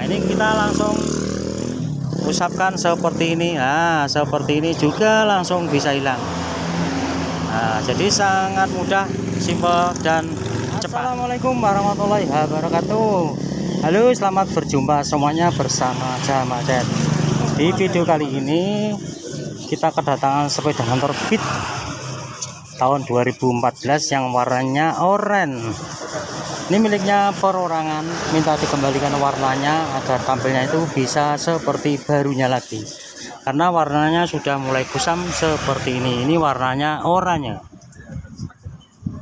ini kita langsung usapkan seperti ini. Nah, seperti ini juga langsung bisa hilang. Nah, jadi sangat mudah, simpel dan cepat. Assalamualaikum warahmatullahi wabarakatuh. Halo, selamat berjumpa semuanya bersama Jamal Cat. Di video kali ini kita kedatangan sepeda motor Beat tahun 2014 yang warnanya oranye. Ini miliknya perorangan, minta dikembalikan warnanya agar tampilnya itu bisa seperti barunya lagi. Karena warnanya sudah mulai kusam seperti ini. Ini warnanya oranye.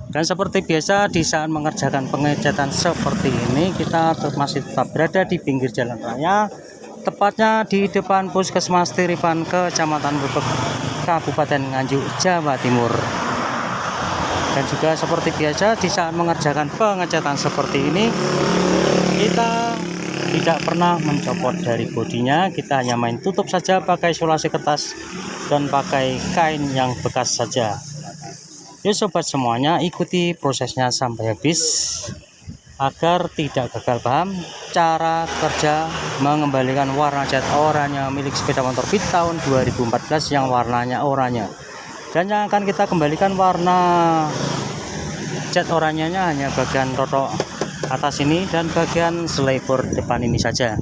Dan seperti biasa di saat mengerjakan pengecatan seperti ini, kita masih tetap berada di pinggir jalan raya, tepatnya di depan Puskesmas Tirifan, Kecamatan Brebek, Kabupaten Nganjuk, Jawa Timur. Dan juga seperti biasa di saat mengerjakan pengecatan seperti ini, kita tidak pernah mencopot dari bodinya, kita hanya main tutup saja pakai isolasi kertas dan pakai kain yang bekas saja. Yuk sobat semuanya, ikuti prosesnya sampai habis agar tidak gagal paham cara kerja mengembalikan warna cat oranye milik sepeda motor Beat tahun 2014 yang warnanya oranye. Dan yang akan kita kembalikan warna cat oranyenya hanya bagian rotok atas ini dan bagian selebor depan ini saja.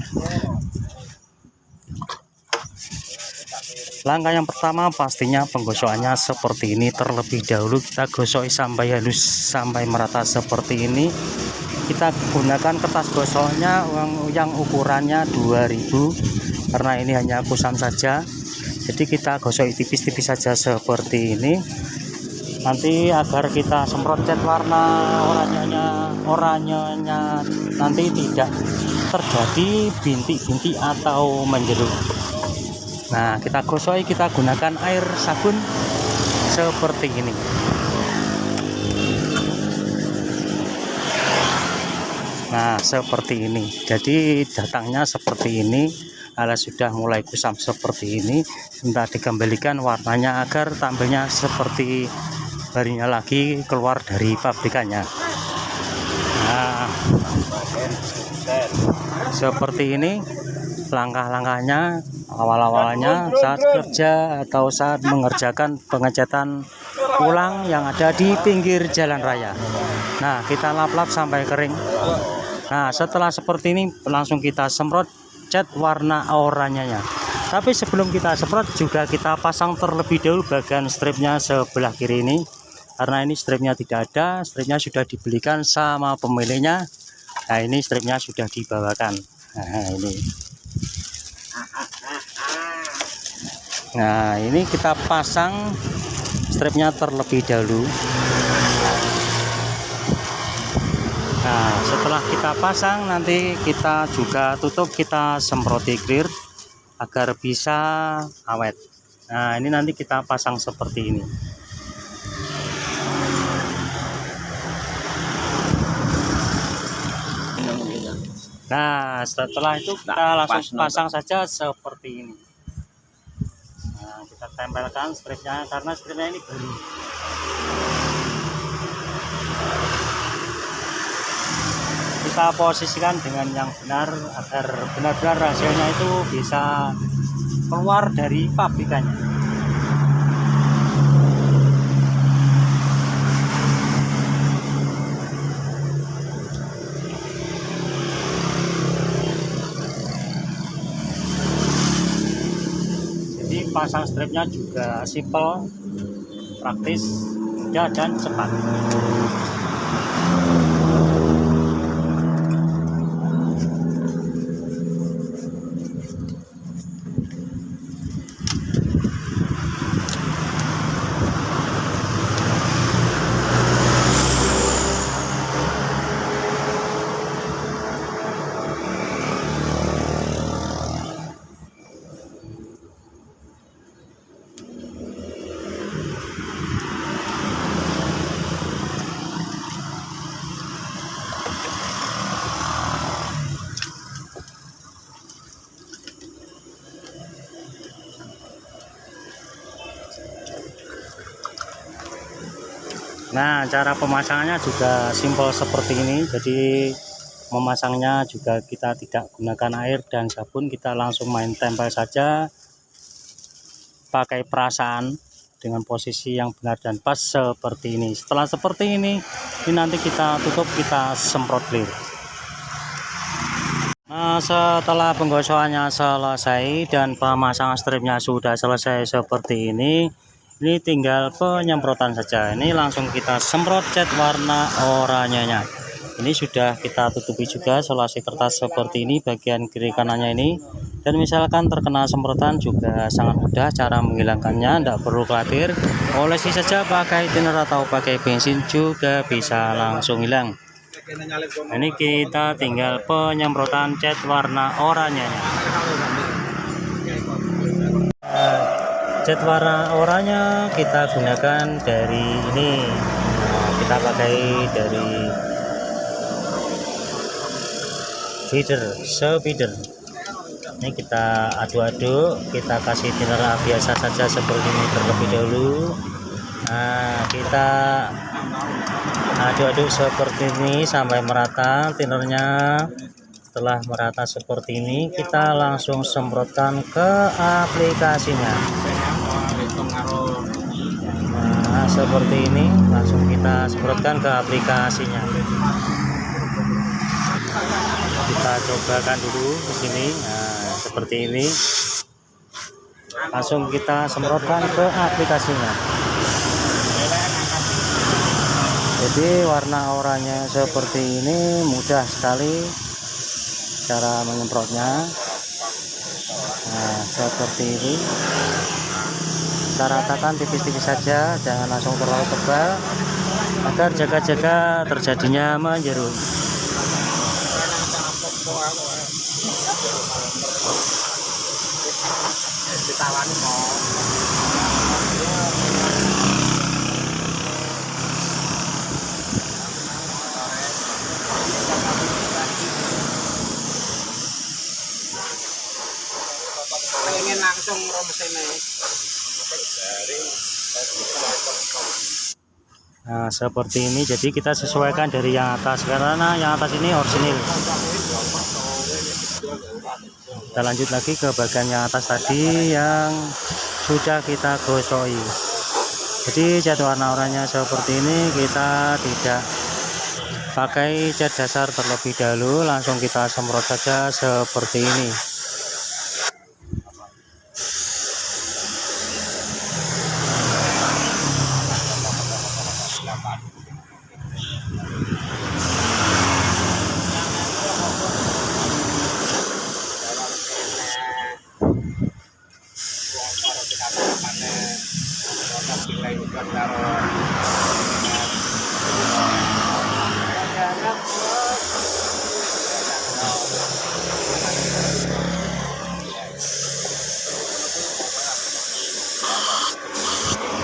Langkah yang pertama pastinya penggosokannya seperti ini. Terlebih dahulu kita gosok sampai halus, sampai merata seperti ini. Kita gunakan kertas gosoknya yang ukurannya 2000 karena ini hanya kusam saja. Jadi kita gosok tipis-tipis saja seperti ini. Nanti agar kita semprot cat warna oranyenya nanti tidak terjadi bintik-bintik atau menjeruk. Nah, kita gosok, kita gunakan air sabun seperti ini. Nah, seperti ini. Jadi datangnya seperti ini. Alas sudah mulai kusam seperti ini, minta dikembalikan warnanya agar tampilnya seperti barunya lagi keluar dari pabrikannya. Nah, seperti ini langkah-langkahnya awal-awalnya saat kerja atau saat mengerjakan pengecatan ulang yang ada di pinggir jalan raya. Nah, kita lap-lap sampai kering. Nah, setelah seperti ini langsung kita semprot cat warna oranyenya. Tapi sebelum kita semprot juga kita pasang terlebih dahulu bagian stripnya sebelah kiri ini, karena ini stripnya tidak ada, stripnya sudah dibelikan sama pemiliknya. Nah, ini stripnya sudah dibawakan. Nah ini kita pasang stripnya terlebih dahulu. Nah, setelah kita pasang nanti kita juga tutup, kita semproti clear agar bisa awet. Nah, ini nanti kita pasang seperti ini. Nah, setelah itu kita langsung pasang saja seperti ini. Nah, kita tempelkan stripnya karena stripnya ini baru. Kita posisikan dengan yang benar agar benar-benar hasilnya itu bisa keluar dari pabrikannya. Jadi pasang stripnya juga simple, praktis, mudah dan cepat. Nah, cara pemasangannya juga simpel seperti ini. Jadi memasangnya juga kita tidak gunakan air dan sabun, kita langsung main tempel saja pakai perasaan dengan posisi yang benar dan pas seperti ini. Setelah seperti ini nanti kita tutup, kita semprot clear. Nah, setelah penggosokannya selesai dan pemasangan stripnya sudah selesai seperti ini tinggal penyemprotan saja. Ini langsung kita semprot cat warna oranyenya. Ini sudah kita tutupi juga selasi kertas seperti ini bagian kiri kanannya ini. Dan misalkan terkena semprotan juga sangat mudah cara menghilangkannya, tidak perlu khawatir. Olesi saja pakai thinner atau pakai bensin juga bisa langsung hilang. Ini kita tinggal penyemprotan cat warna oranyenya. Cat warna oranye kita gunakan dari ini, kita pakai dari feeder. Ini kita aduk-aduk, kita kasih thinner biasa saja seperti ini terlebih dahulu. Nah, kita aduk-aduk seperti ini sampai merata thinnernya. Setelah merata seperti ini kita langsung semprotkan ke aplikasinya. Nah, seperti ini langsung kita semprotkan ke aplikasinya. Kita cobakan dulu di sini. Nah, seperti ini langsung kita semprotkan ke aplikasinya. Jadi warna oranye seperti ini mudah sekali cara menyemprotnya. Nah, seperti ini kita ratakan tipis-tipis saja, jangan langsung terlalu tebal agar jaga-jaga terjadinya menjeruk. Pengen langsung romesene. Nah, seperti ini. Jadi kita sesuaikan dari yang atas karena yang atas ini orisinil. Kita lanjut lagi ke bagian yang atas tadi yang sudah kita gosoi. Jadi cat warna oranye seperti ini kita tidak pakai cat dasar terlebih dahulu, langsung kita semprot saja seperti ini.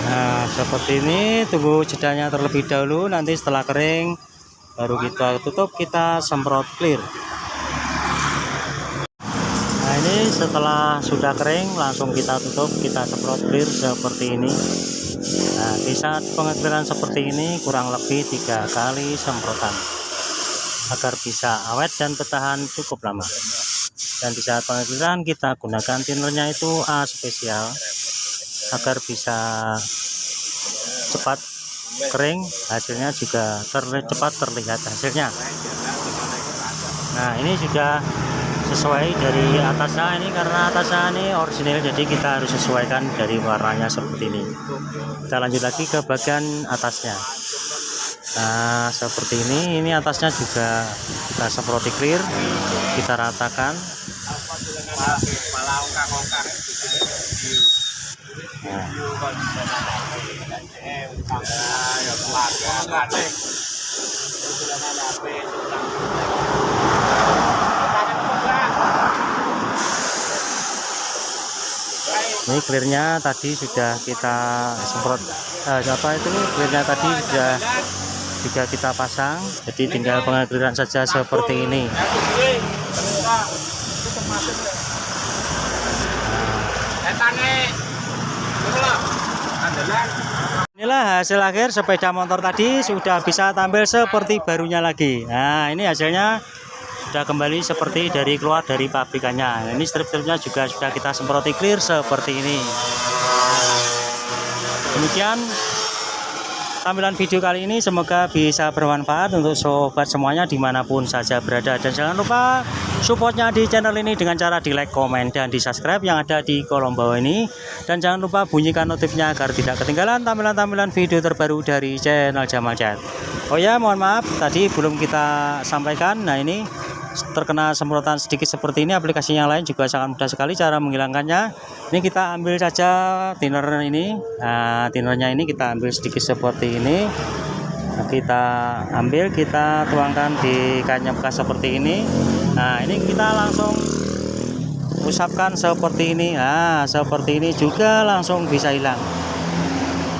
Nah, seperti ini, tunggu jedanya terlebih dahulu, nanti setelah kering baru kita tutup, kita semprot clear. Nah, ini setelah sudah kering langsung kita tutup, kita semprot clear seperti ini. Nah, di saat pengeclearan seperti ini kurang lebih 3 kali semprotan agar bisa awet dan bertahan cukup lama. Dan di saat pengeclearan kita gunakan thinnernya itu A spesial agar bisa cepat kering, hasilnya juga cepat terlihat hasilnya. Nah, ini sudah sesuai dari atasnya ini, karena atasnya ini orisinil, jadi kita harus sesuaikan dari warnanya seperti ini. Kita lanjut lagi ke bagian atasnya. Nah, seperti ini atasnya juga kita semproti clear, kita ratakan. Nah. Ini clearnya tadi sudah kita semprot, clearnya tadi sudah juga kita pasang, jadi tinggal pengeclearan saja seperti ini. Inilah hasil akhir sepeda motor tadi, sudah bisa tampil seperti barunya lagi. Nah, ini hasilnya sudah kembali seperti keluar dari pabrikannya. Ini strip-stripnya juga sudah kita semproti clear seperti ini. Demikian tampilan video kali ini, semoga bisa bermanfaat untuk sobat semuanya dimanapun saja berada. Dan jangan lupa supportnya di channel ini dengan cara di like, komen, dan di subscribe yang ada di kolom bawah ini. Dan jangan lupa bunyikan notifnya agar tidak ketinggalan tampilan-tampilan video terbaru dari channel Jamal Chat. Oh ya, mohon maaf tadi belum kita sampaikan. Nah, ini terkena semprotan sedikit seperti ini. Aplikasi yang lain juga sangat mudah sekali cara menghilangkannya. Ini kita ambil saja thinner ini. Nah, thinnernya ini kita ambil sedikit seperti ini. Nah, kita ambil, kita tuangkan di kainnya bekas seperti ini. Nah, ini kita langsung usapkan seperti ini. Nah, seperti ini juga langsung bisa hilang.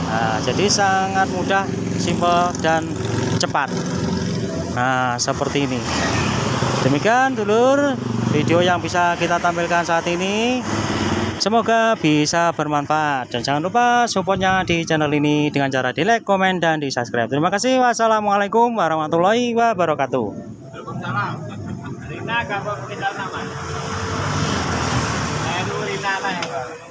Nah, jadi sangat mudah, simpel, dan cepat. Nah, seperti ini. Demikian dulur video yang bisa kita tampilkan saat ini. Semoga bisa bermanfaat. Dan jangan lupa supportnya di channel ini dengan cara di like, komen, dan di subscribe. Terima kasih. Wassalamualaikum warahmatullahi wabarakatuh. Waalaikumsalam. Rina, kamu kita nama. Rina lah.